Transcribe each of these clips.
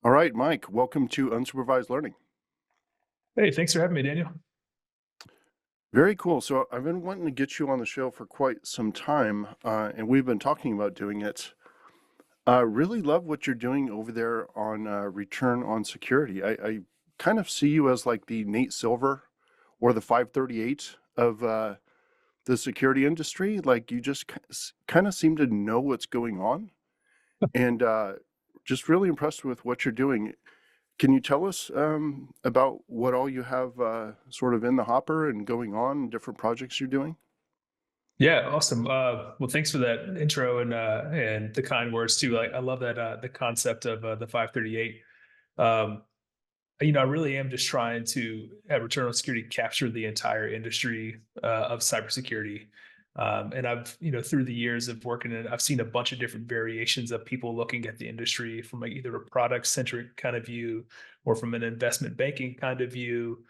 All right, Mike, welcome to Unsupervised Learning. Hey, thanks for having me, Daniel. Very cool. So I've been wanting to get you on the show for quite some time, and we've been talking about doing it. I really love what you're doing over there on return on security. I kind of see you as like the Nate Silver or the 538 of the security industry. Like you just kind of seem to know what's going on, and just really impressed with what you're doing. Can you tell us about what all you have sort of in the hopper and going on, different projects you're doing? Yeah, awesome. Well, thanks for that intro and the kind words too. I love that the concept of the 538. Um, I really am just trying to at Return on Security capture the entire industry of cybersecurity. And I've, through the years of working in it, I've seen a bunch of different variations of people looking at the industry from like either a product centric kind of view or from an investment banking kind of view,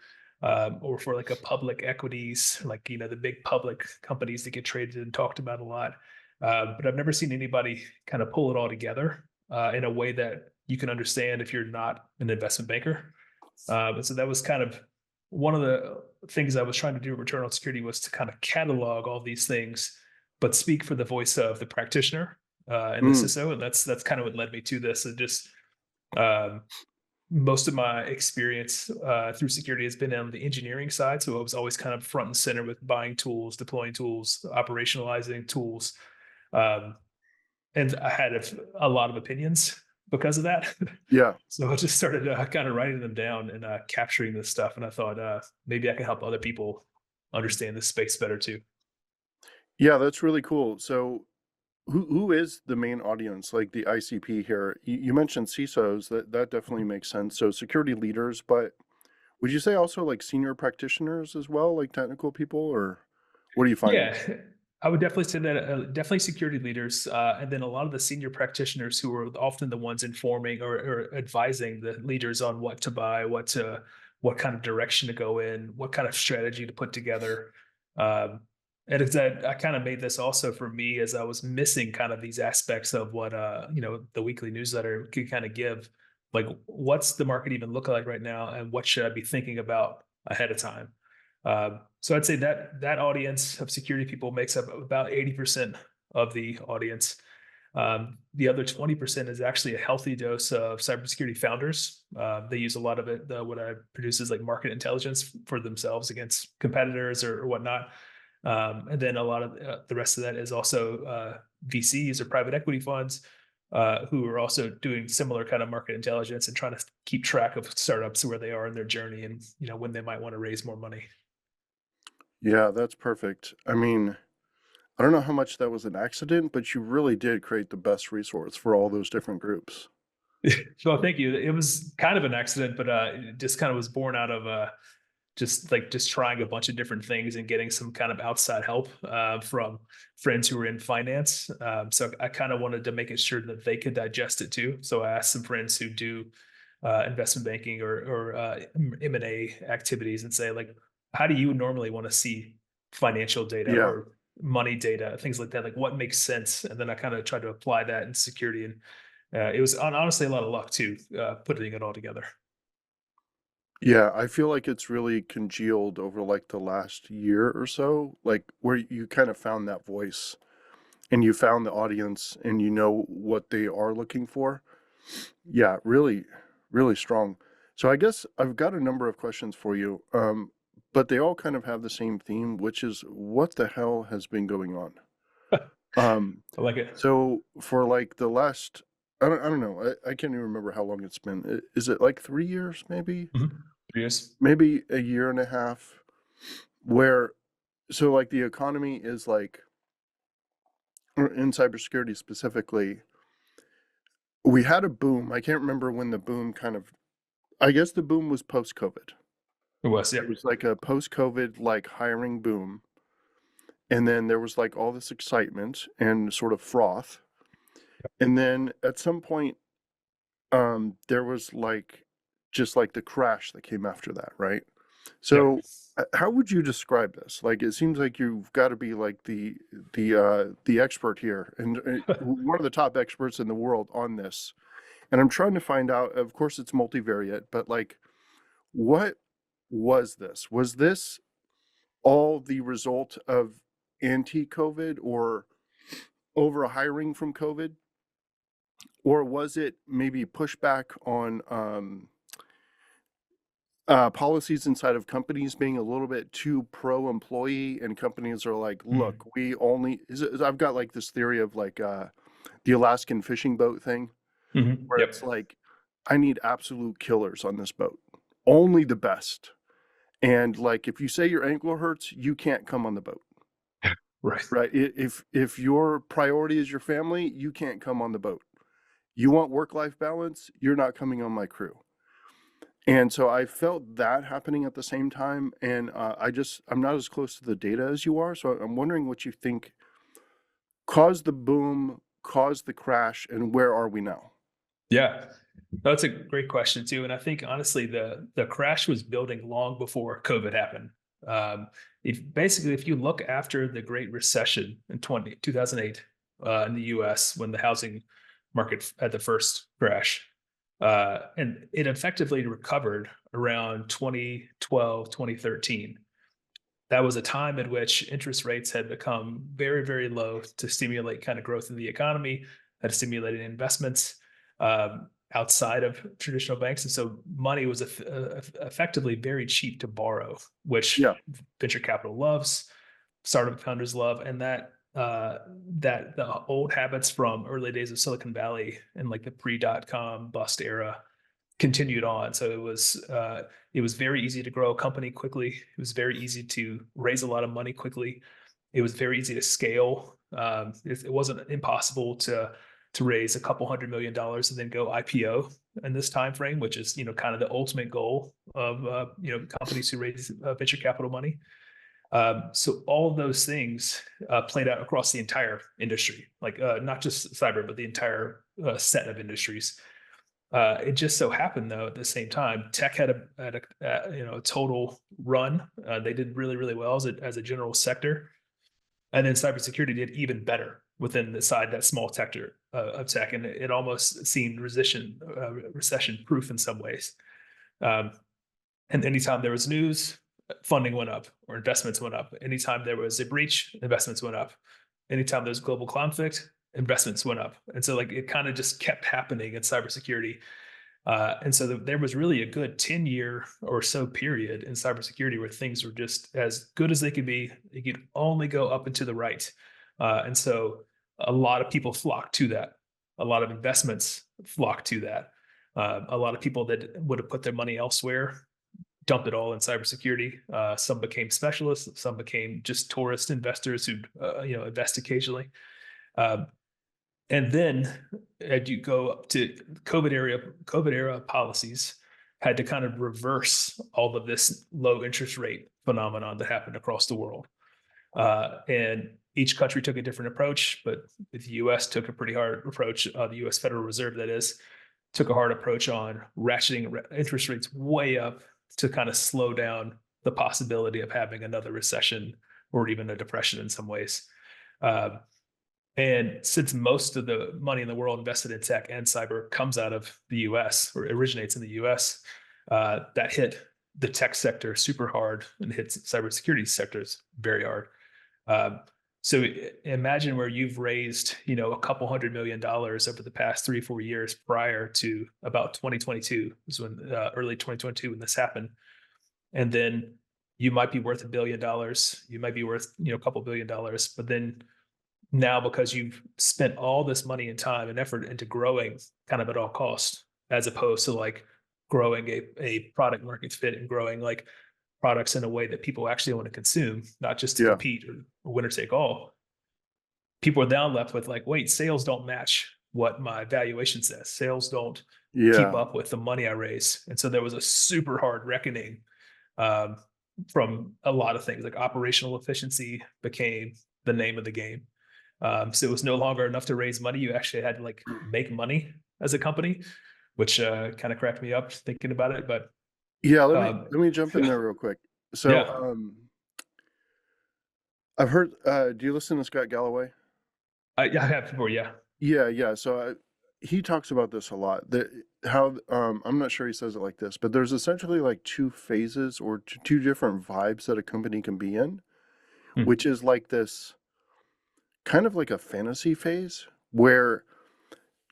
or for like a public equities, like, the big public companies that get traded and talked about a lot. But I've never seen anybody kind of pull it all together in a way that you can understand if you're not an investment banker. And so that was kind of one of the things I was trying to do with Return on Security was to kind of catalog all these things, but speak for the voice of the practitioner and the Mm, CISO. And that's kind of what led me to this. And just um, most of my experience through security has been on the engineering side. So I was always kind of front and center with buying tools, deploying tools, operationalizing tools. Um, and I had a lot of opinions because of that. yeah, So I just started kind of writing them down and capturing this stuff. And I thought maybe I can help other people understand this space better too. yeah, that's really cool. So who is the main audience, like the ICP here? You mentioned CISOs, that definitely makes sense. So security leaders, but would you say also like senior practitioners as well, like technical people, or what are you finding? Yeah, I would definitely say that definitely security leaders, and then a lot of the senior practitioners who are often the ones informing or advising the leaders on what to buy, what kind of direction to go in, what kind of strategy to put together. Um, and it's that I kind of made this also for me as I was missing kind of these aspects of what the weekly newsletter could kind of give. Like, what's the market even look like right now, and what should I be thinking about ahead of time? So I'd say that audience of security people makes up about 80% of the audience. The other 20% is actually a healthy dose of cybersecurity founders. They use a lot of it. What I produce is like market intelligence for themselves against competitors or whatnot. And then a lot of the rest of that is also VCs or private equity funds who are also doing similar kind of market intelligence and trying to keep track of startups where they are in their journey and when they might want to raise more money. Yeah, that's perfect. I mean, I don't know how much that was an accident, but you really did create the best resource for all those different groups. Well, thank you. It was kind of an accident, but it just kind of was born out of just trying a bunch of different things and getting some kind of outside help from friends who were in finance. So I kind of wanted to make it sure that they could digest it too. So I asked some friends who do investment banking or M&A activities and say, like, how do you normally want to see financial data Yeah. or money data, things like that? Like, what makes sense? And then I kind of tried to apply that in security, and it was honestly a lot of luck too, putting it all together. Yeah, I feel like it's really congealed over like the last year or so, like where you kind of found that voice and you found the audience and you know what they are looking for. Yeah, really, really strong. So I guess I've got a number of questions for you, but they all kind of have the same theme, which is what the hell has been going on? Um, I like it. so for like the last, I don't know, I can't even remember how long it's been. Is it like 3 years, maybe? Mhm. Yes. Maybe a year and a half, where so like the economy is like or in cybersecurity specifically, we had a boom. I can't remember when the boom kind of, I guess the boom was post COVID. It was. It Yep. was like a post COVID like hiring boom. And then there was like all this excitement and sort of froth. And then at some point, there was like just like the crash that came after that, right? Yep. So how would you describe this? Like it seems like you've got to be like the expert here and one of the top experts in the world on this. And I'm trying to find out, of course, it's multivariate, but like, what was this? Was this all the result of anti-COVID or over hiring from COVID? Or was it maybe pushback on policies inside of companies being a little bit too pro-employee, and companies are like, Mm. look, we only, I've got like this theory of like the Alaskan fishing boat thing, where it's Yep. like, I need absolute killers on this boat, only the best. And like, if you say your ankle hurts, you can't come on the boat, Right. right? If your priority is your family, you can't come on the boat. You want work-life balance, you're not coming on my crew. And so I felt that happening at the same time, and I'm not as close to the data as you are, so I'm wondering what you think caused the boom, caused the crash, and where are we now? Yeah. That's a great question too. And I think honestly, the crash was building long before COVID happened. If you look after the Great Recession in 2008 in the US, when the housing market had the first crash, and it effectively recovered around 2012, 2013. That was a time in which interest rates had become very, very low to stimulate kind of growth in the economy, had stimulated investments outside of traditional banks. And so money was effectively very cheap to borrow, which Yeah, venture capital loves, startup founders love, and that the old habits from early days of Silicon Valley and like the pre-dot-com bust era continued on. So it was very easy to grow a company quickly. It was very easy to raise a lot of money quickly. It was very easy to scale. It wasn't impossible to raise a couple $100 million and then go IPO in this time frame, which is kind of the ultimate goal of companies who raise venture capital money. So all of those things played out across the entire industry, like not just cyber, but the entire set of industries. It just so happened, though, at the same time, tech a total run. They did really, really well as a general sector, and then cybersecurity did even better within the side that small sector of tech, and it almost seemed recession proof in some ways. Um, and anytime there was news, funding went up or investments went up. Anytime there was a breach, investments went up. Anytime there's global conflict, investments went up. And so like it kind of just kept happening in cybersecurity. And so there was really a good 10-year or so period in cybersecurity where things were just as good as they could be. They could only go up and to the right. And so a lot of people flocked to that. A lot of investments flocked to that. A lot of people that would have put their money elsewhere dumped it all in cybersecurity. Some became specialists. Some became just tourist investors who invest occasionally. Uh, and then as you go up to COVID era policies had to kind of reverse all of this low interest rate phenomenon that happened across the world. And each country took a different approach, but the US took a pretty hard approach. The US Federal Reserve, that is, took a hard approach on ratcheting interest rates way up to kind of slow down the possibility of having another recession or even a depression in some ways. Uh, and since most of the money in the world invested in tech and cyber comes out of the US or originates in the US, that hit the tech sector super hard and hits cybersecurity sectors very hard. Um, so imagine where you've raised, a couple $100 million over the past 3, 4 years prior to about 2022 is when early 2022 when this happened, and then you might be worth $1 billion, you might be worth a couple $1 billion, but then now because you've spent all this money and time and effort into growing kind of at all costs, as opposed to like growing a product market fit and growing like products in a way that people actually want to consume, not just to yeah, compete or winner take all. People are now left with like, wait, sales don't match what my valuation says. Sales don't keep yeah, up with the money I raise. And so there was a super hard reckoning um, from a lot of things. Like operational efficiency became the name of the game. So it was no longer enough to raise money. You actually had to like make money as a company, which kind of cracked me up thinking about it. But yeah. Let me um, let me jump in there real quick. So, yeah, I've heard. Do you listen to Scott Galloway? I have before. Yeah. Yeah, yeah. So he talks about this a lot. That how I'm not sure he says it like this, but there's essentially like two phases or two different vibes that a company can be in, which Mm, is like this kind of like a fantasy phase where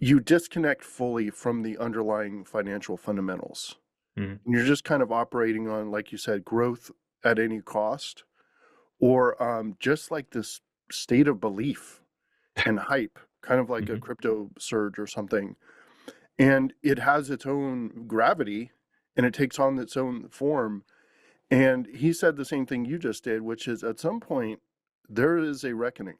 you disconnect fully from the underlying financial fundamentals. mm, And you're just kind of operating on, like you said, growth at any cost, or just like this state of belief and hype, kind of like a mhm. crypto surge or something. And it has its own gravity and it takes on its own form. And he said the same thing you just did, which is at some point, there is a reckoning.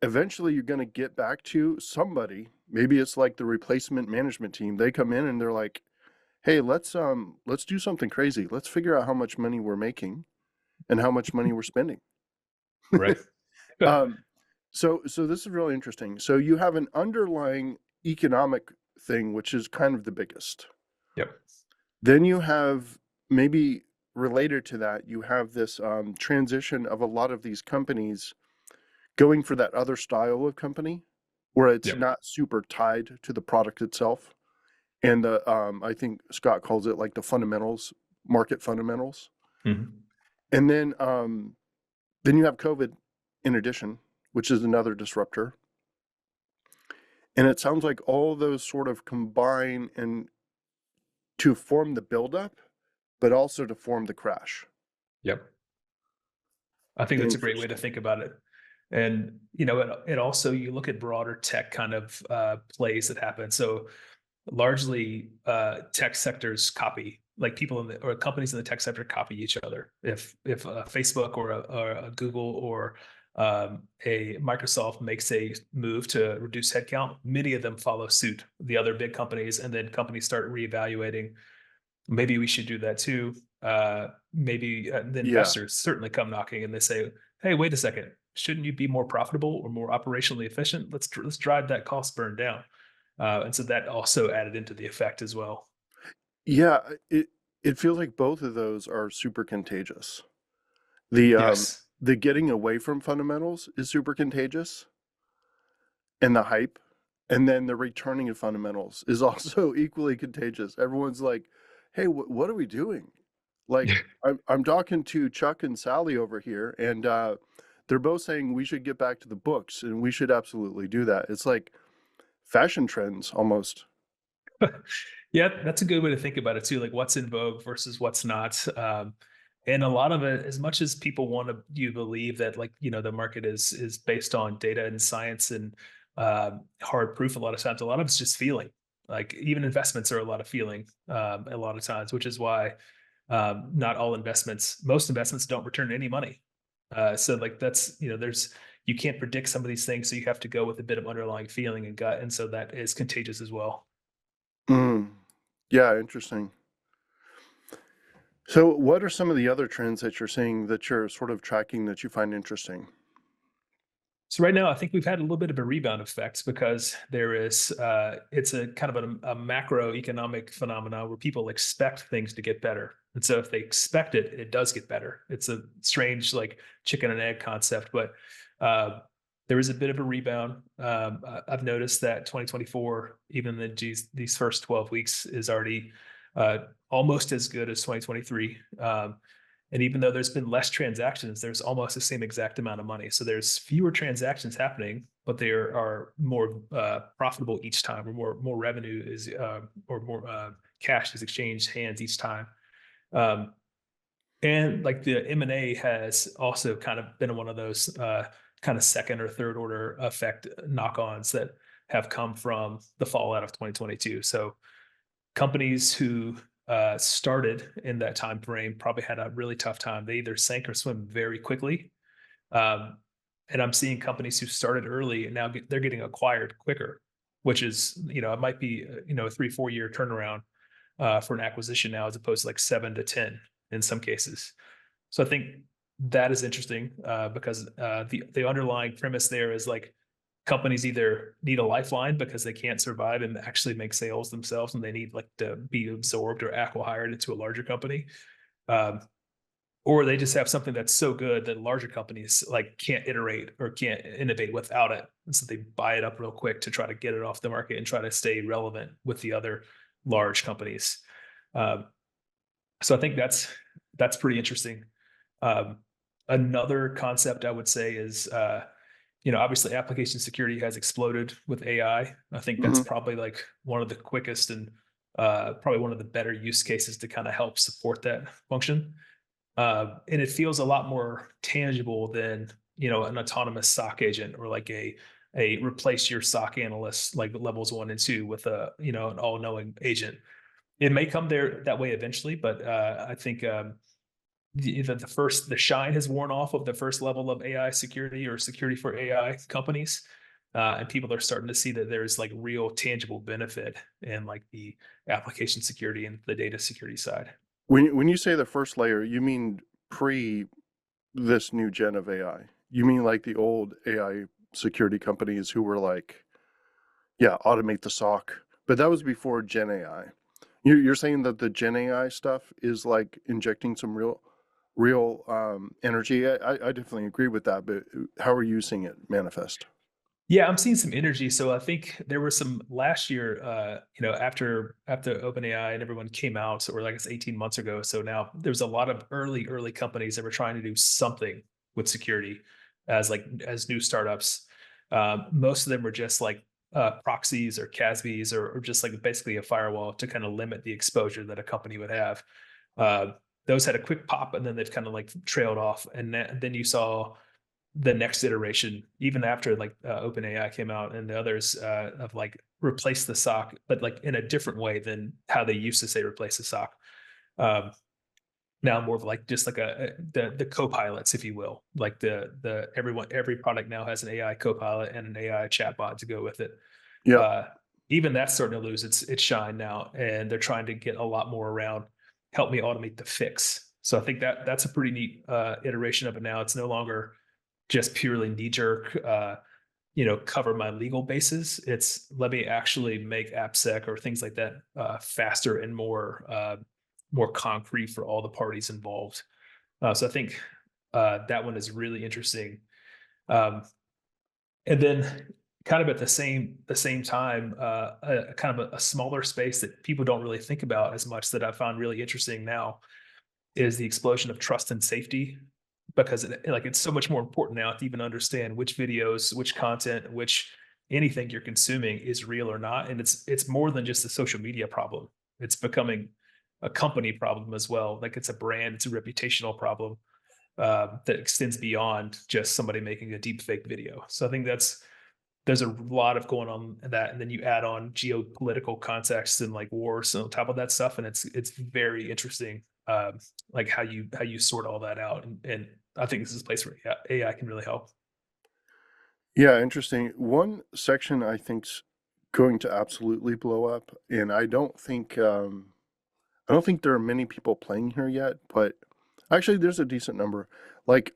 Eventually, you're going to get back to somebody. Maybe it's like the replacement management team. They come in and they're like, "Hey, let's do something crazy. Let's figure out how much money we're making and how much money we're spending." Right. um, so this is really interesting. So you have an underlying economic thing, which is kind of the biggest. Yep. Then you have maybe related to that, you have this transition of a lot of these companies going for that other style of company where it's Yep. not super tied to the product itself. And I think Scott calls it like the fundamentals, market fundamentals. Mhm. And then you have COVID in addition, which is another disruptor. And it sounds like all those sort of combine and to form the buildup, but also to form the crash. Yep. I think that's a great way to Interesting. think about it. And, it also, you look at broader tech kind of plays that happen. So largely tech sectors copy, like people in the or companies in the tech sector copy each other. If Facebook or a Google or a Microsoft makes a move to reduce headcount, many of them follow suit, the other big companies, and then companies start reevaluating. Maybe we should do that too. Maybe the Yeah. investors certainly come knocking and they say, "Hey, wait a second, shouldn't you be more profitable or more operationally efficient? Let's drive that cost burn down." And so that also added into the effect as well. Yeah, it feels like both of those are super contagious. The um Yes. the getting away from fundamentals is super contagious and the hype. And then the returning to fundamentals is also equally contagious. Everyone's like, "Hey, what are we doing?" Like I'm talking to Chuck and Sally over here and they're both saying we should get back to the books and we should absolutely do that. It's like fashion trends almost. Yeah, that's a good way to think about it too. Like what's in vogue versus what's not. And a lot of it, as much as people want to you believe that like the market is based on data and science and hard proof, a lot of times, a lot of it's just feeling. Like even investments are a lot of feeling a lot of times, which is why not all investments, most investments don't return any money. So like that's there's you can't predict some of these things, so you have to go with a bit of underlying feeling and gut, and so that is contagious as well. Mm. Yeah, interesting. So, what are some of the other trends that you're seeing that you're sort of tracking that you find interesting? So right now, I think we've had a little bit of a rebound effect because there is it's a kind of a macroeconomic phenomenon where people expect things to get better, and so if they expect it, it does get better. It's a strange like chicken and egg concept, but uh, there is a bit of a rebound. I've noticed that 2024, even these first 12 weeks, is already almost as good as 2023. And even though there's been less transactions, there's almost the same exact amount of money. So there's fewer transactions happening, but they are more profitable each time, or more revenue is or more cash is exchanged hands each time. Um, and like the M&A has also kind of been one of those kind of second or third order effect knock-ons that have come from the fallout of 2022. So companies who started in that time frame probably had a really tough time. They either sank or swim very quickly. Um, and I'm seeing companies who started early and now they're getting acquired quicker, which is it might be a 3-4 year turnaround for an acquisition now as opposed to like 7 to 10 in some cases. So I think that is interesting because the underlying premise there is like companies either need a lifeline because they can't survive and actually make sales themselves, and they need like to be absorbed or acqui-hired into a larger company, um, or they just have something that's so good that larger companies like can't iterate or can't innovate without it. And so they buy it up real quick to try to get it off the market and try to stay relevant with the other large companies. Um, so I think that's pretty interesting. Um, Another concept I would say is, obviously application security has exploded with AI. I think that's Hmm. probably like one of the quickest and probably one of the better use cases to kind of help support that function. And it feels a lot more tangible than an autonomous SOC agent or like a replace your SOC analyst like levels 1 and 2 with a an all knowing agent. It may come there that way eventually, but I think the shine has worn off of the first level of AI security or security for AI companies. And people are starting to see that there's like real tangible benefit in like the application security and the data security side. When you say the first layer, you mean pre this new gen of AI. You mean like the old AI security companies who were like, yeah, automate the SOC, but that was before Gen AI. You're saying that the Gen AI stuff is like injecting some real energy. I definitely agree with that, but how are you seeing it manifest? Yeah, I'm seeing some energy. So I think there were some last year, after OpenAI and everyone came out, or like it's 18 months ago. So now there's a lot of early companies that were trying to do something with security as new startups. Most of them were just like proxies or CASBs or just like basically a firewall to kind of limit the exposure that a company would have. Uh, those had a quick pop and then they've kind of like trailed off. And then you saw the next iteration, even after like OpenAI came out and the others of like replace the SOC, but like in a different way than how they used to say replace the SOC. Um, Now more of like just like the co-pilots, if you will, like every product now has an AI co-pilot and an AI chatbot to go with it. Yep. Uh, Even that's starting to lose its shine now, and they're trying to get a lot more around help me automate the fix. So I think that's a pretty neat iteration of it now. It's no longer just purely knee jerk, cover my legal bases. It's let me actually make AppSec or things like that faster and more concrete for all the parties involved. So I think that one is really interesting. Um, and then kind of at the same time, a kind of a smaller space that people don't really think about as much that I found really interesting now is the explosion of trust and safety because it's so much more important now to even understand which videos, which content, which anything you're consuming is real or not. And it's more than just a social media problem. It's becoming a company problem as well. Like it's a brand, it's a reputational problem that extends beyond just somebody making a deep fake video. So I think there's a lot of going on in that, and then you add on geopolitical context and like wars on top of that stuff, and it's very interesting, like how you sort all that out, and I think this is a place where AI can really help. Yeah, interesting. One section I think's going to absolutely blow up, and I don't think there are many people playing here yet, but actually there's a decent number. Like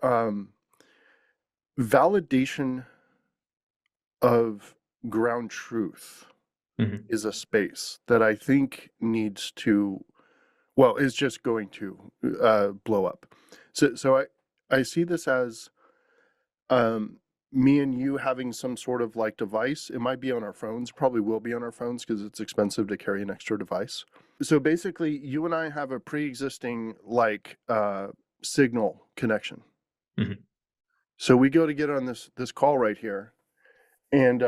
validation of ground truth Mhm. is a space that I think needs to, well, is just going to blow up. So I see this as um, me and you having some sort of like device. It might be on our phones, probably will be on our phones because it's expensive to carry an extra device. So basically, you and I have a pre-existing like signal connection. Mhm. So we go to get on this call right here, and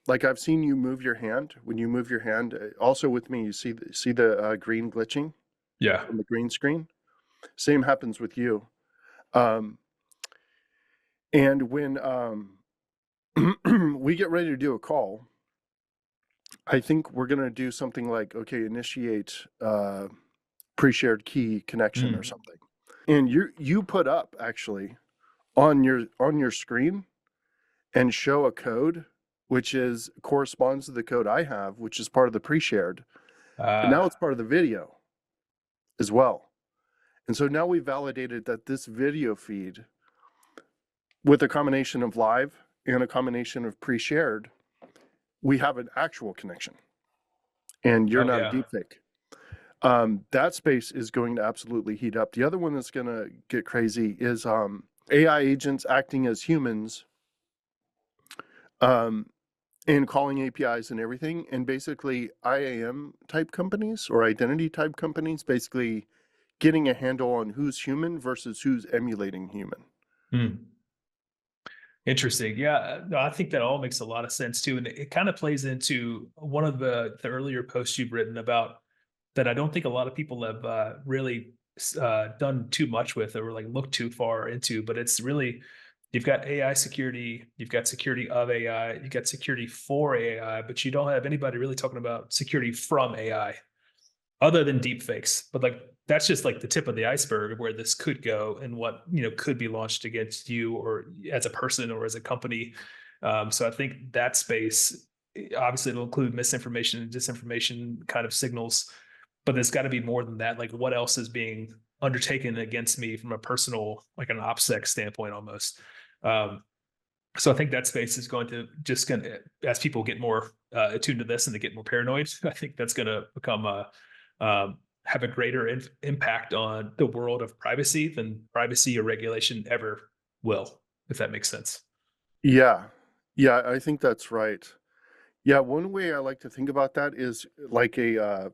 like I've seen you move your hand. When you move your hand, also with me, you see the green glitching Yeah. on the green screen. Same happens with you. Um, and when we get ready to do a call, I think we're gonna do something like, okay, initiate pre-shared key connection or Mm. something. And you put up actually on your screen and show a code which is corresponds to the code I have, which is part of the pre-shared, but now Uh, it's part of the video as well. And so now we validated that this video feed with a combination of live and a combination of pre-shared, we have an actual connection and you're oh not a yeah. deepfake. That space is going to absolutely heat up. The other one that's going to get crazy is AI agents acting as humans, um, and calling APIs and everything. And basically, IAM type companies or identity type companies basically getting a handle on who's human versus who's emulating human. Hmm. Interesting. Yeah, no, I think that all makes a lot of sense too, and it kind of plays into one of the earlier posts you've written about that I don't think a lot of people have really done too much with or like looked too far into. But it's really you've got AI security, you've got security of AI, you've got security for AI, but you don't have anybody really talking about security from AI other than deep fakes. But like that's just like the tip of the iceberg of where this could go and what could be launched against you or as a person or as a company. So I think that space obviously it'll include misinformation and disinformation kind of signals, but there's got to be more than that. Like what else is being undertaken against me from a personal, like an OPSEC standpoint almost. Um, so I think that space is going to just going to, as people get more attuned to this and they get more paranoid, I think that's going to become have a greater impact on the world of privacy than privacy or regulation ever will, if that makes sense. Yeah. Yeah, I think that's right. Yeah, one way I like to think about that is like and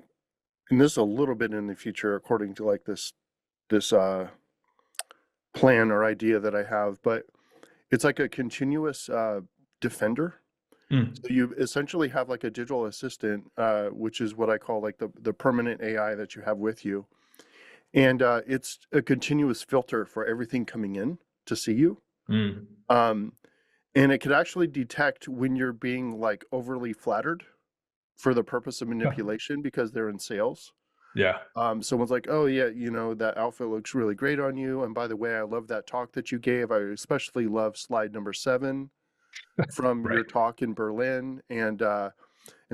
this is a little bit in the future according to like this plan or idea that I have, but it's like a continuous defender. Mm, So you essentially have like a digital assistant, which is what I call like the permanent AI that you have with you. And it's a continuous filter for everything coming in to see you. mm, Um, and it could actually detect when you're being like overly flattered for the purpose of manipulation because they're in sales. yeah. Someone's like, "Oh yeah, that outfit looks really great on you. And by the way, I love that talk that you gave. I especially love slide number 7 from Right. your talk in Berlin." And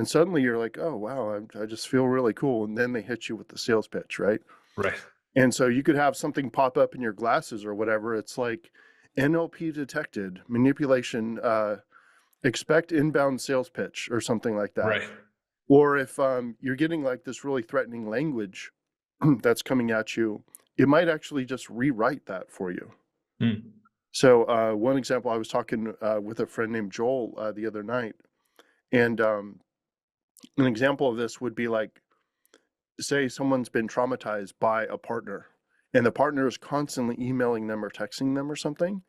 suddenly you're like, "Oh wow, I just feel really cool." And then they hit you with the sales pitch, right? Right. And so you could have something pop up in your glasses or whatever. It's like NLP detected manipulation. Expect inbound sales pitch or something like that. Right. Or if you're getting like this really threatening language that's coming at you, it might actually just rewrite that for you. Mm, So one example, I was talking with a friend named Joel the other night, and an example of this would be like, say someone's been traumatized by a partner, and the partner is constantly emailing them or texting them or something,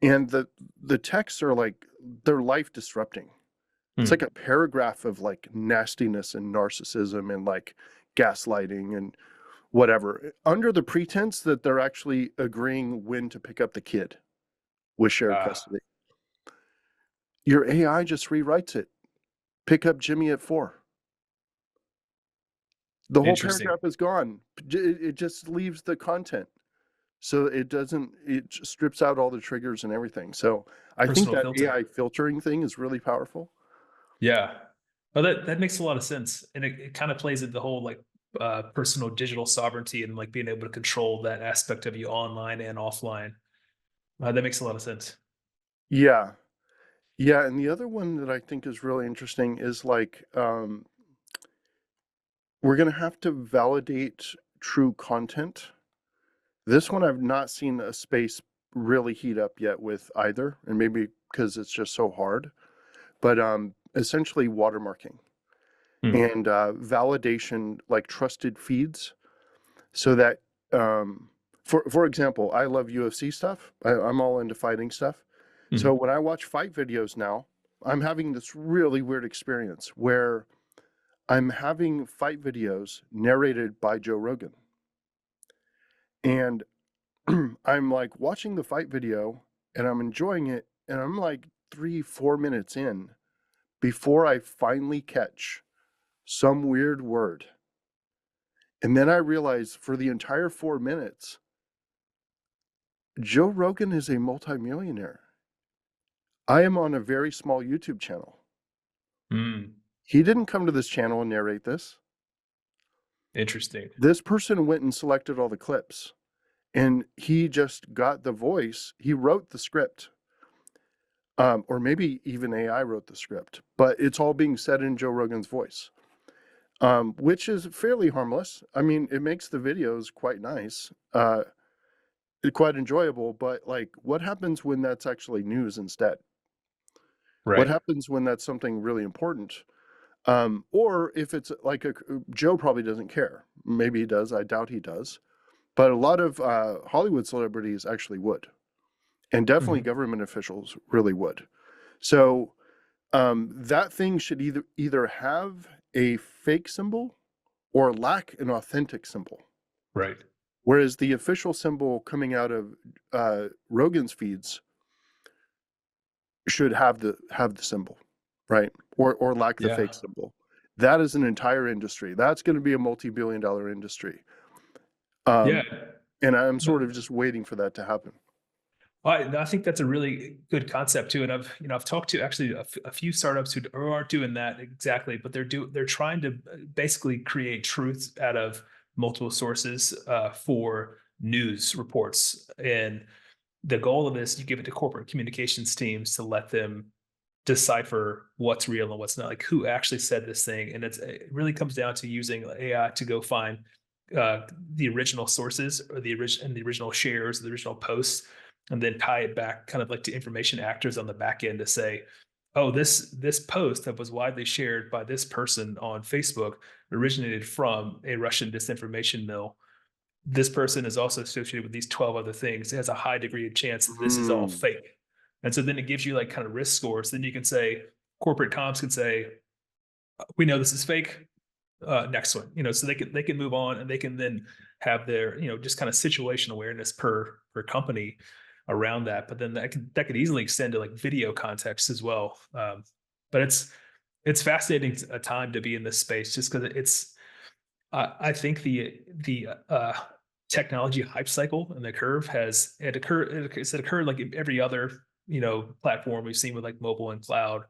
and the texts are like they're life disrupting. It's like mm. a paragraph of like nastiness and narcissism and like gaslighting and whatever, under the pretense that they're actually agreeing when to pick up the kid with shared Uh, custody. Your AI just rewrites it. Pick up Jimmy at 4. The whole Interesting. paragraph is gone. It just leaves the content. So it doesn't, it strips out all the triggers and everything. So I think Personal that filter. AI filtering thing is really powerful. Yeah. Well, that makes a lot of sense. And it kind of plays into the whole like personal digital sovereignty and like being able to control that aspect of you online and offline. That makes a lot of sense. Yeah. Yeah. And the other one that I think is really interesting is like, we're going to have to validate true content. This one I've not seen a space really heat up yet with either, and maybe because it's just so hard. But essentially watermarking Hmm. and validation, like trusted feeds, so that for example, I love UFC stuff. I'm all into fighting stuff. So Hmm. when I watch fight videos now, I'm having this really weird experience where I'm having fight videos narrated by Joe Rogan, and I'm like watching the fight video and I'm enjoying it, and I'm like 3, 4 minutes in before I finally catch some weird word. And then I realize for the entire 4 minutes, Joe Rogan is a multimillionaire. I am on a very small YouTube channel. Hmm. He didn't come to this channel and narrate this. Interesting. This person went and selected all the clips, and he just got the voice. He wrote the script, or maybe even AI wrote the script, but it's all being said in Joe Rogan's voice. which is fairly harmless. I mean, it makes the videos quite nice, quite enjoyable, but like, what happens when that's actually news instead? What Right. happens when that's something really important? Or if it's like Joe probably doesn't care. Maybe he does. I doubt he does. But a lot of Hollywood celebrities actually would, and definitely Mhm. government officials really would. So that thing should either have a fake symbol or lack an authentic symbol. Right. Whereas the official symbol coming out of Rogan's feeds should have the symbol, right? Or lack the Yeah. fake symbol. That is an entire industry. That's going to be a multi-billion-dollar industry. Yeah. Um, and I'm sort No, of just waiting for that to happen. I think that's a really good concept too. And I've talked to actually a few startups who aren't doing that exactly, but they're trying to basically create truth out of multiple sources for news reports. And the goal of this, you give it to corporate communications teams to let them decipher what's real and what's not, like who actually said this thing. And it really comes down to using AI to go find the original sources or the original shares, the original posts, and then tie it back kind of like to information actors on the back end to say, oh, this post that was widely shared by this person on Facebook originated from a Russian disinformation mill. This person is also associated with these 12 other things. It has a high degree of chance that this is all Mm, fake. And so then it gives you like kind of risk scores. Then you can say, corporate comms can say, we know this is fake. Next one, so they can move on and they can then have their, just kind of situation awareness per company around that. But then that could easily extend to like video context as well. But it's fascinating a time to be in this space just because I think the technology hype cycle and the curve it's occurred like every other platform we've seen with like mobile and cloud,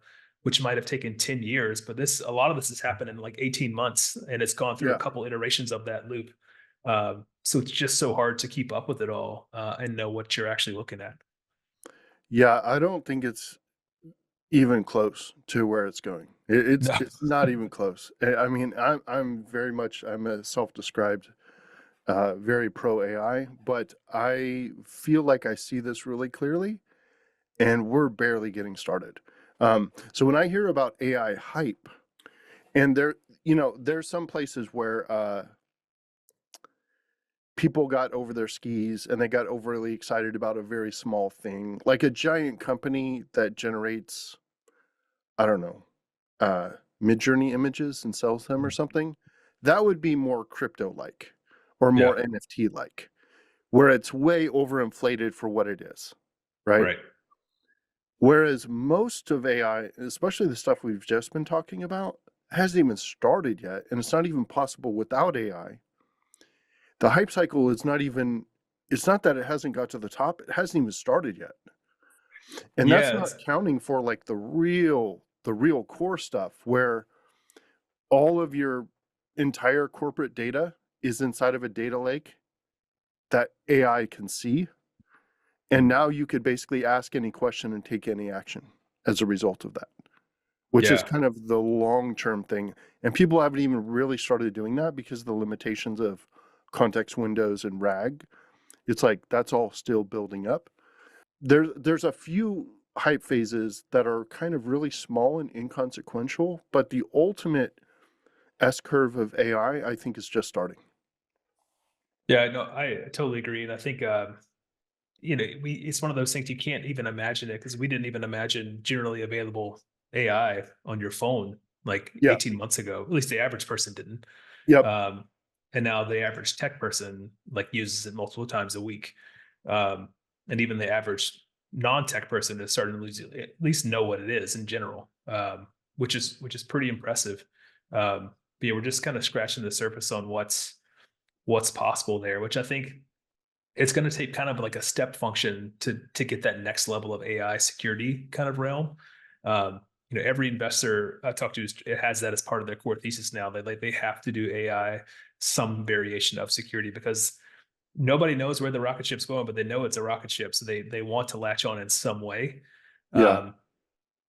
which might have taken 10 years, but this a lot of this has happened in like 18 months and it's gone through a yeah. couple iterations of that loop. So it's just so hard to keep up with it all and know what you're actually looking at. Yeah, I don't think it's even close to where it's going. No. It's not even close. I mean, I'm very much I'm a self-described very pro AI, but I feel like I see this really clearly, and we're barely getting started. So when I hear about AI hype, and there's some places where people got over their skis and they got overly excited about a very small thing, like a giant company that generates, I don't know, uh, Midjourney images and sells them or something. That would be more crypto like or Yeah. more NFT like, where it's way overinflated for what it is, right? Right. Whereas most of AI, especially the stuff we've just been talking about, hasn't even started yet, and it's not even possible without AI. The hype cycle is not even, it's not that it hasn't got to the top, it hasn't even started yet. And that's Yeah. not counting for like the real core stuff where all of your entire corporate data is inside of a data lake that AI can see. And now you could basically ask any question and take any action as a result of that, which is Yeah. kind of the long-term thing. And people haven't even really started doing that because of the limitations of context windows and RAG. It's like that's all still building up. There's a few hype phases that are kind of really small and inconsequential, but the ultimate S curve of AI, I think, is just starting. Yeah. No, I totally agree. And I think, it's one of those things you can't even imagine it because we didn't even imagine generally available AI on your phone like Yeah. 18 months ago. At least the average person didn't. Yep. Um, and now the average tech person like uses it multiple times a week. Um, and even the average non-tech person is starting to at least know what it is in general, which is pretty impressive. But yeah, we're just kind of scratching the surface on what's possible there, which I think it's going to take kind of like a step function to get that next level of AI security kind of realm. Every investor I talk to it has that as part of their core thesis now. They have to do AI some variation of security because nobody knows where the rocket ship's going, but they know it's a rocket ship, so they want to latch on in some way. Yeah. Um,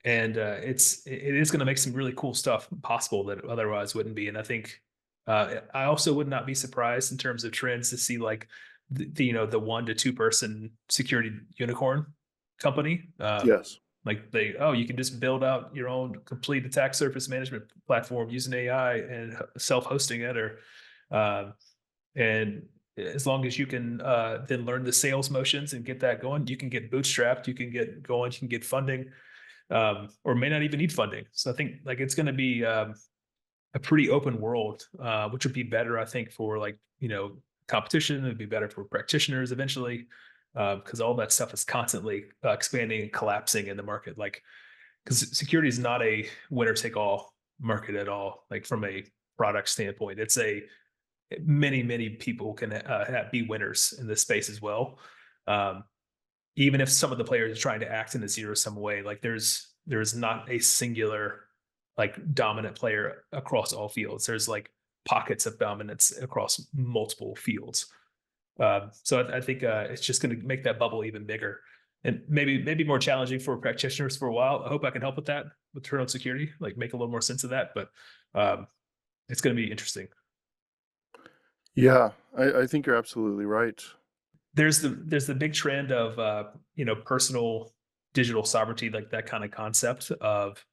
and it is going to make some really cool stuff possible that otherwise wouldn't be. And I think I also would not be surprised in terms of trends to see like the 1 to 2 person security unicorn company. Yes. Like you can just build out your own complete attack surface management platform using AI and self-hosting it, or and as long as you can then learn the sales motions and get that going, you can get bootstrapped, you can get going, you can get funding, or may not even need funding. So I think like it's going to be a pretty open world, which would be better, I think, for like competition. It'd be better for practitioners eventually, because all that stuff is constantly expanding and collapsing in the market. Like, because security is not a winner take all market at all. Like from a product standpoint, it's a many people can be winners in this space as well. Um, Even if some of the players are trying to act in a zero sum way, like there's not a singular like dominant player across all fields. There's like pockets of dominance across multiple fields. So I think it's just going to make that bubble even bigger, and maybe more challenging for practitioners for a while. I hope I can help with that with turn on security, like make a little more sense of that. But um, it's going to be interesting. Yeah, I think you're absolutely right. There's the big trend of personal digital sovereignty, like that kind of concept of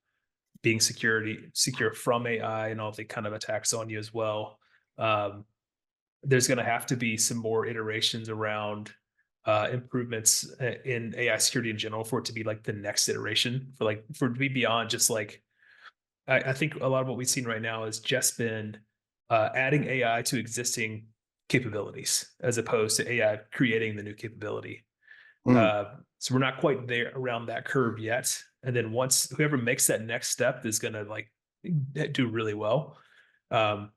being secure from AI and all the kind of attacks on you as well. Um, there's going to have to be some more iterations around improvements in AI security in general for it to be like the next iteration, for it to be beyond just like I think a lot of what we've seen right now has just been adding AI to existing capabilities as opposed to AI creating the new capability. Mm, So we're not quite there around that curve yet. And then once whoever makes that next step is going to like do really well. Um,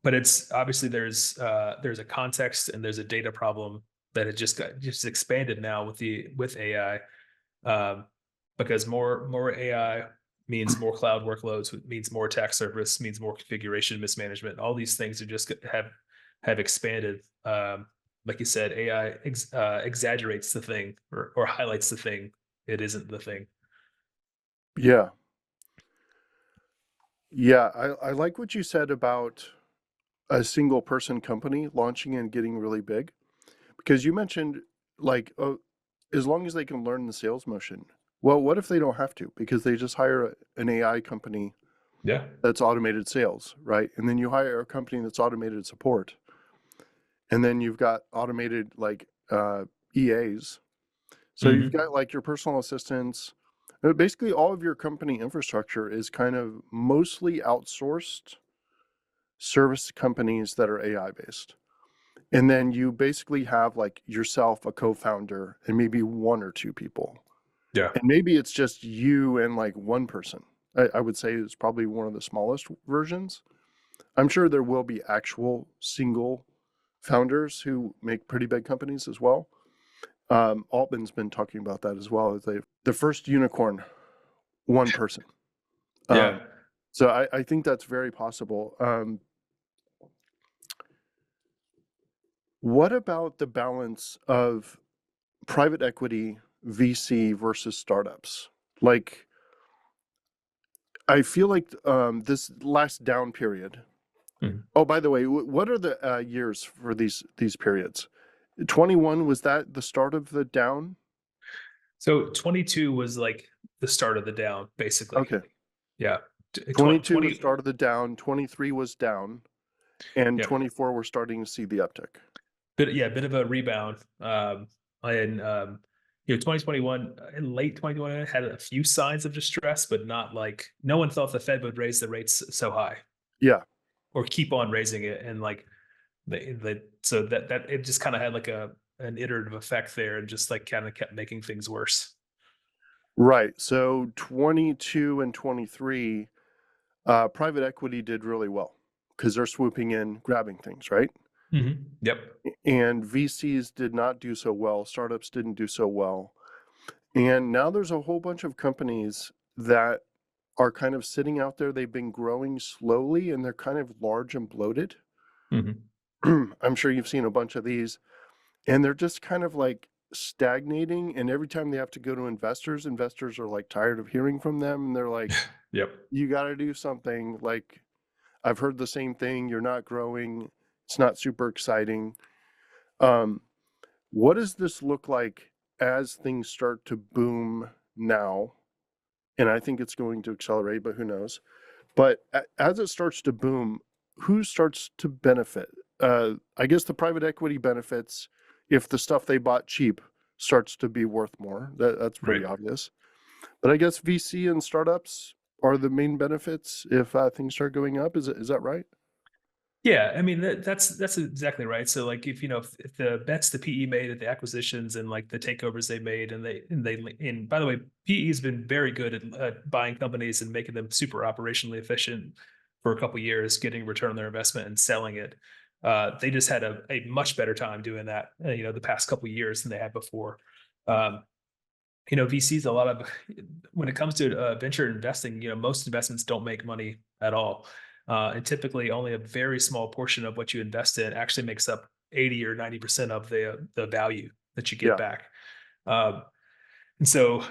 but it's obviously there's a context and there's a data problem that it just expanded now with AI, um, because more AI means more cloud workloads, means more attack surface, means more configuration mismanagement. All these things are just have expanded. Like you said, AI exaggerates the thing, or highlights the thing. It isn't the thing. yeah. Yeah, I like what you said about a single person company launching and getting really big, because you mentioned like as long as they can learn the sales motion. Well, what if they don't have to because they just hire an AI company Yeah. that's automated sales, right? And then you hire a company that's automated support. And then you've got automated like EAs. So you've Hmm. got like your personal assistants. Basically, all of your company infrastructure is kind of mostly outsourced service companies that are AI based. And then you basically have like yourself, a co founder, and maybe one or two people. Yeah. And maybe it's just you and like one person. I would say it's probably one of the smallest versions. I'm sure there will be actual single founders who make pretty big companies as well. Altman's been talking about that as well. They the first unicorn, one person. Yeah. Um, so I think that's very possible. What about the balance of private equity, VC versus startups? Like, I feel like this last down period. Mhm. Oh, by the way, what are the years for these periods? 21, was that the start of the down? So 22 was like the start of the down, basically. Okay. Yeah. 22 was 20. start of the down, 23 was down, and Yep. 24 we're starting to see the uptick. Bit of a rebound. And 2021 in late 2021 had a few signs of distress, but not like no one thought the Fed would raise the rates so high Yeah, or keep on raising it. And like so that it just kind of had like an iterative effect there, and just like kind of kept making things worse. right. So 22 and 23, private equity did really well because they're swooping in, grabbing things, right? Yep. And VCs did not do so well. Startups didn't do so well. And now there's a whole bunch of companies that are kind of sitting out there. They've been growing slowly and they're kind of large and bloated. Hmm. I'm sure you've seen a bunch of these, and they're just kind of like stagnating, and every time they have to go to investors, investors are like tired of hearing from them, and they're like, Yep. you got to do something. Like, I've heard the same thing. You're not growing. It's not super exciting. Um, what does this look like as things start to boom now? And I think it's going to accelerate, but who knows? But as it starts to boom, who starts to benefit? I guess the private equity benefits if the stuff they bought cheap starts to be worth more. That's Right. pretty obvious. But I guess VC and startups are the main benefits if things start going up. Is that right? Yeah, I mean that's exactly right. So like if if the bets the PE made at the acquisitions and like the takeovers they made and by the way, PE has been very good at buying companies and making them super operationally efficient for a couple of years, getting return on their investment and selling it. They just had a much better time doing that, the past couple of years than they had before. Um, VCs, a lot of when it comes to venture investing, most investments don't make money at all. And typically only a very small portion of what you invest in actually makes up 80 or 90% of the value that you get Yeah. back. Um, and so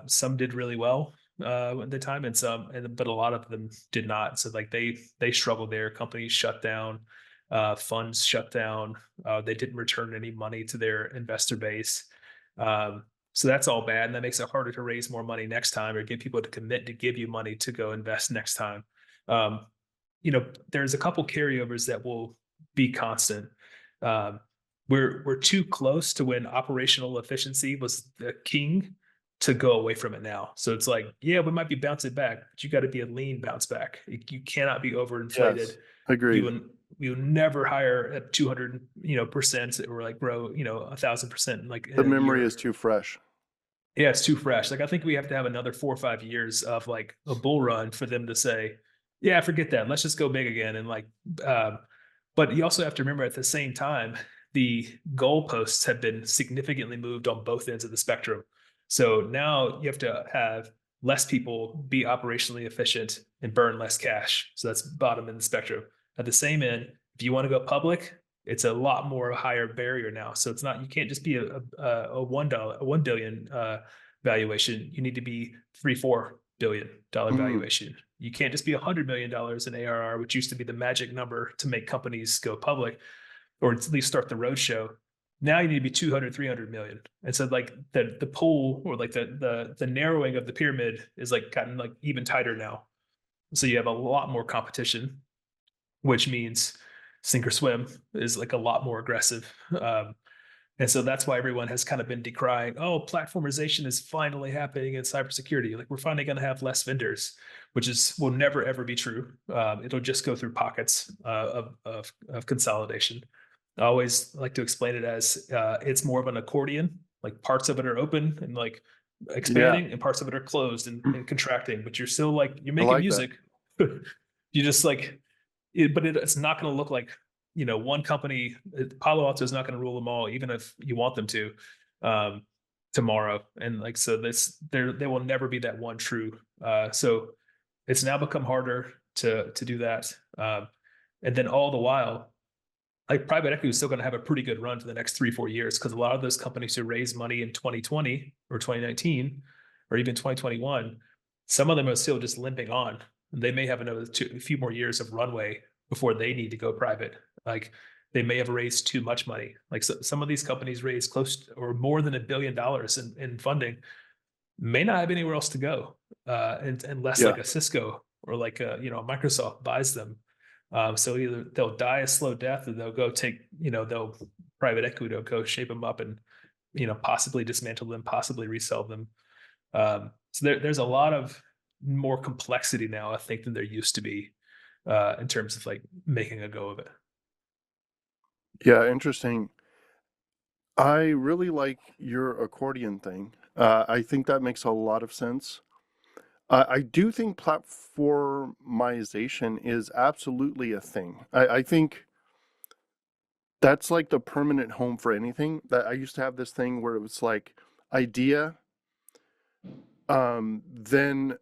some did really well at the time, but a lot of them did not. So like they struggled there. Companies shut down, funds shut down. They didn't return any money to their investor base. Um, so that's all bad, and that makes it harder to raise more money next time or get people to commit to give you money to go invest next time. Um, there's a couple carryovers that will be constant. Um, we're too close to when operational efficiency was the king to go away from it now. So it's like, yeah, we might be bouncing back, but you got to be a lean bounce back. You cannot be overinflated. Yes. You Agreed. will you will never hire at 200 percent or like grow 1,000% like The in a memory is year. too fresh. Yeah, it's too fresh. Like I think we have to have another 4 or 5 years of like a bull run for them to say, yeah, forget that. Let's just go big again. And like, but you also have to remember at the same time, the goalposts have been significantly moved on both ends of the spectrum. So now you have to have less people be operationally efficient and burn less cash. So that's bottom end of the spectrum. At the same end, if you want to go public, it's a lot more higher barrier now. So it's not, you can't just be a $1 billion valuation. You need to be $3-4 billion Mm, valuation. You can't just be $100 million in ARR, which used to be the magic number to make companies go public or at least start the roadshow. Now you need to be 200, 300 million. And so like the pool or like the narrowing of the pyramid is like gotten like even tighter now. So you have a lot more competition, which means sink or swim is like a lot more aggressive. And so that's why everyone has kind of been decrying, oh, platformization is finally happening in cybersecurity. Like we're finally going to have less vendors, which is will never ever be true. It'll just go through pockets of consolidation. I always like to explain it as it's more of an accordion. Like parts of it are open and like yeah. expanding, and parts of it are closed and contracting. But you're still like you're I making like that. music. You just like but it's not going to look like one company. Palo Alto is not going to rule them all, even if you want them to um, tomorrow. And like so, there will never be that one true. So it's now become harder to do that. And then all the while, like private equity is still going to have a pretty good run for the next 3-4 years because a lot of those companies who raised money in 2020 or 2019 or even 2021, some of them are still just limping on. They may have a few more years of runway before they need to go private. Like they may have raised too much money. Like some of these companies raised close to, or more than $1 billion in funding, may not have anywhere else to go, and unless Yeah. like a Cisco or like Microsoft buys them. So either they'll die a slow death, or they'll go take they'll private equity will go shape them up and possibly dismantle them, possibly resell them. So there's a lot of more complexity now, I think, than there used to be in terms of like making a go of it. Yeah. Interesting. I really like your accordion thing. I think that makes a lot of sense. I do think platformization is absolutely a thing. I think that's like the permanent home for anything. That I used to have this thing where it was like idea, then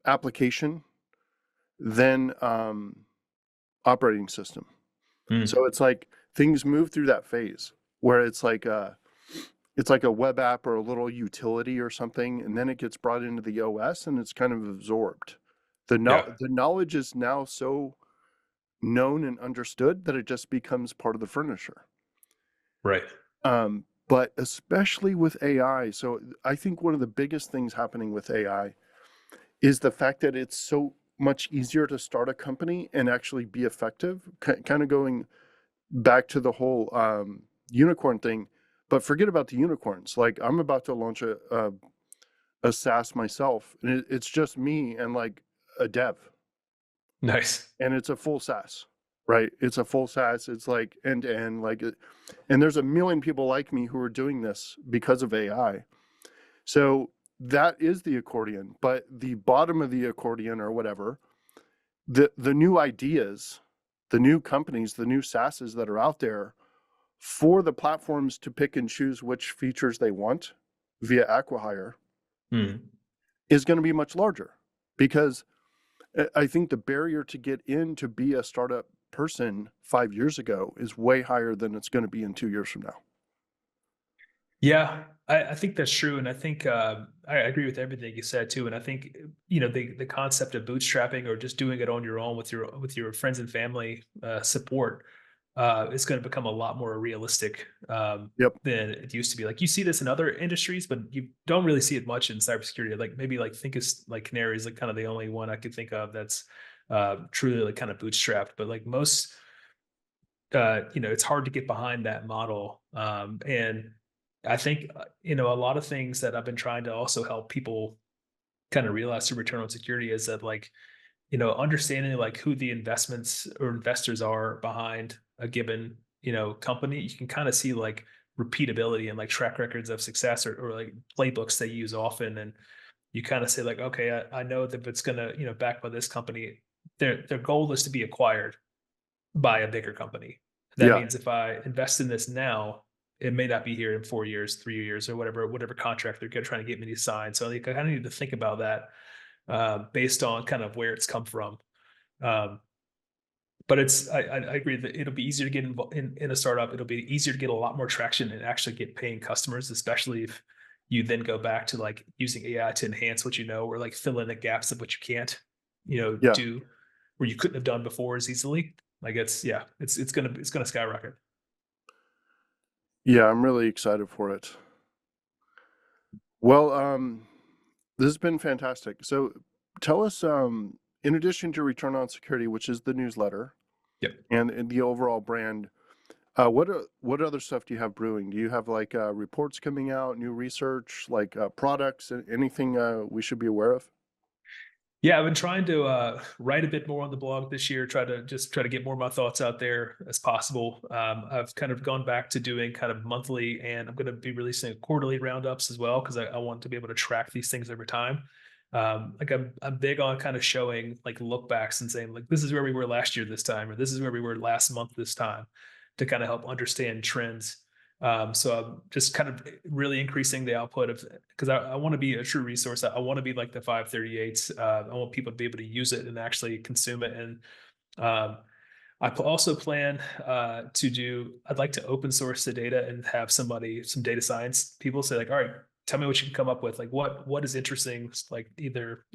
application, then operating system. Mm. So it's like things move through that phase where it's like it's like a web app or a little utility or something, and then it gets brought into the OS and it's kind of absorbed. Yeah. The knowledge is now so known and understood that it just becomes part of the furniture. Right. But especially with AI, so I think one of the biggest things happening with AI is the fact that it's so much easier to start a company and actually be effective. Kind of going back to the whole unicorn thing, but forget about the unicorns. Like I'm about to launch a SaaS myself, and it's just me and like a dev, Nice. and it's a full SaaS, right? It's a full SaaS. It's like end to end, like, and there's a million people like me who are doing this because of AI. So that is the accordion, but the bottom of the accordion or whatever, the new ideas, the new companies, the new SaaSes that are out there for the platforms to pick and choose which features they want via acquihire Hmm. is going to be much larger, because I think the barrier to get in to be a startup person 5 years ago is way higher than it's going to be in 2 years from now. Yeah, I think that's true, and I think I agree with everything you said too. And I think the concept of bootstrapping or just doing it on your own with your friends and family support is going to become a lot more realistic Yep. than it used to be. Like you see this in other industries, but you don't really see it much in cybersecurity. Like maybe like think is like Canary is like kind of the only one I could think of that's truly like kind of bootstrapped. But like most it's hard to get behind that model. And I think, a lot of things that I've been trying to also help people kind of realize through return on security is that like, understanding like who the investments or investors are behind a given, company, you can kind of see like repeatability and like track records of success or like playbooks they use often. And you kind of say like, okay, I know that if it's going to, backed by this company, their goal is to be acquired by a bigger company. That Yeah. means if I invest in this now, it may not be here in 4 years, 3 years, or whatever contract they're trying to get me to sign. So I kind of need to think about that based on kind of where it's come from. Um, but I agree that it'll be easier to get involved in a startup. It'll be easier to get a lot more traction and actually get paying customers, especially if you then go back to like using AI to enhance what you know or like fill in the gaps of what you can't, Yeah. do where you couldn't have done before as easily. Like it's gonna skyrocket. Yeah. I'm really excited for it. Well, this has been fantastic. So tell us, in addition to Return on Security, which is the newsletter Yep. and the overall brand, what other stuff do you have brewing? Do you have like reports coming out, new research, like products, anything we should be aware of? Yeah, I've been trying to write a bit more on the blog this year. Try to get more of my thoughts out there as possible. I've kind of gone back to doing kind of monthly, and I'm going to be releasing quarterly roundups as well because I want to be able to track these things over time. Like I'm big on kind of showing like look backs and saying like this is where we were last year this time, or this is where we were last month this time, to kind of help understand trends. So I'm just kind of really increasing the output of because I want to be a true resource. I want to be like the 538s. I want people to be able to use it and actually consume it. And um, also plan to do. I'd like to open source the data and have some data science people say like, all right, tell me what you can come up with. Like what is interesting. Like either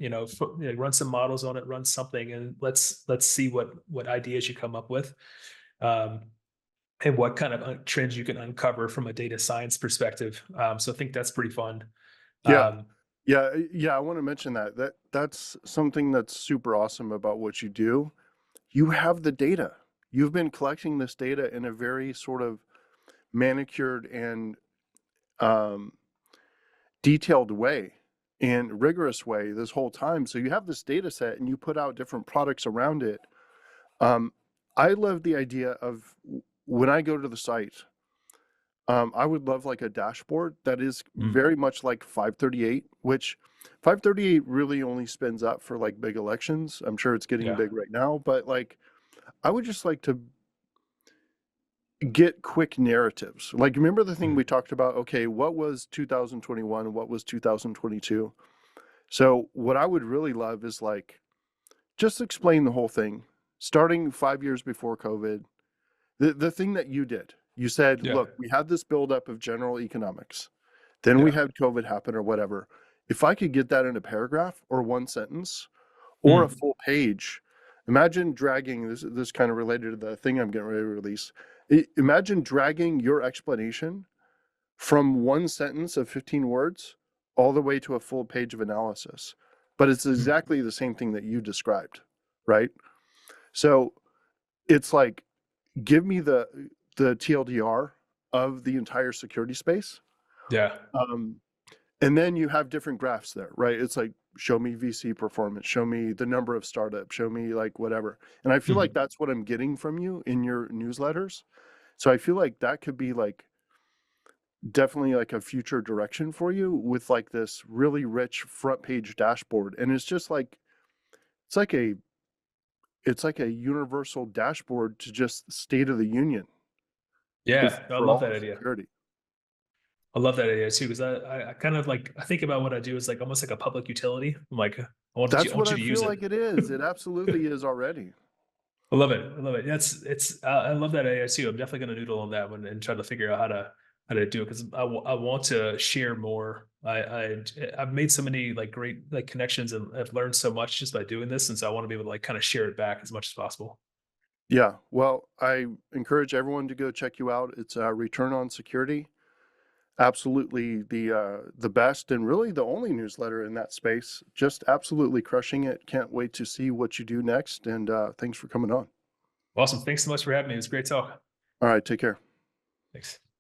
run some models on it, run something, and let's see what ideas you come up with. Um, and what kind of trends you can uncover from a data science perspective. So I think that's pretty fun. Yeah. Um, Yeah. I want to mention that's something that's super awesome about what you do. You have the data. You've been collecting this data in a very sort of manicured and um, detailed way and rigorous way this whole time. So you have this data set and you put out different products around it. Um, I love the idea of when I go to the site, I would love like a dashboard that is mm, very much like 538, which 538 really only spins up for like big elections. I'm sure it's getting yeah. big right now, but like I would just like to get quick narratives. Like remember the thing Mm, we talked about, okay, what was 2021, what was 2022? So what I would really love is like just explain the whole thing, starting 5 years before COVID. The thing that you did, You said, Yeah. look, we had this buildup of general economics. Then we Yeah. had COVID happen or whatever. If I could get that in a paragraph or one sentence or a Mm. full page, imagine dragging this kind of related to the thing I'm getting ready to release. Imagine dragging your explanation from one sentence of 15 words all the way to a full page of analysis. But it's Mm. exactly the same thing that you described, right? So it's like, give me the TLDR of the entire security space. Yeah. Um, and then you have different graphs there, right? It's like, show me VC performance, show me the number of startups, show me like whatever. And I feel like Mhm. that's what I'm getting from you in your newsletters. So I feel like that could be like definitely like a future direction for you with like this really rich front page dashboard. And it's just like, it's like a, it's like a universal dashboard to just state of the union with Yeah. I for love all that of idea. security. I love that idea too, because I kind of like I think about what I do as like almost like a public utility. I'm like, I That's what want you I to use feel it. like it is. It absolutely is already. I love it. I love it. That's it's. I love that idea too. I'm definitely going to noodle on that one and try to figure out how to do it because I want to share more. I've made so many like great like connections and I've learned so much just by doing this, and so I want to be able to like kind of share it back as much as possible. Yeah. Well, I encourage everyone to go check you out. It's Return on Security. Absolutely the best and really the only newsletter in that space. Just absolutely crushing it. Can't wait to see what you do next. And thanks for coming on. Awesome. Thanks so much for having me. It was great talk. All right. Take care. Thanks.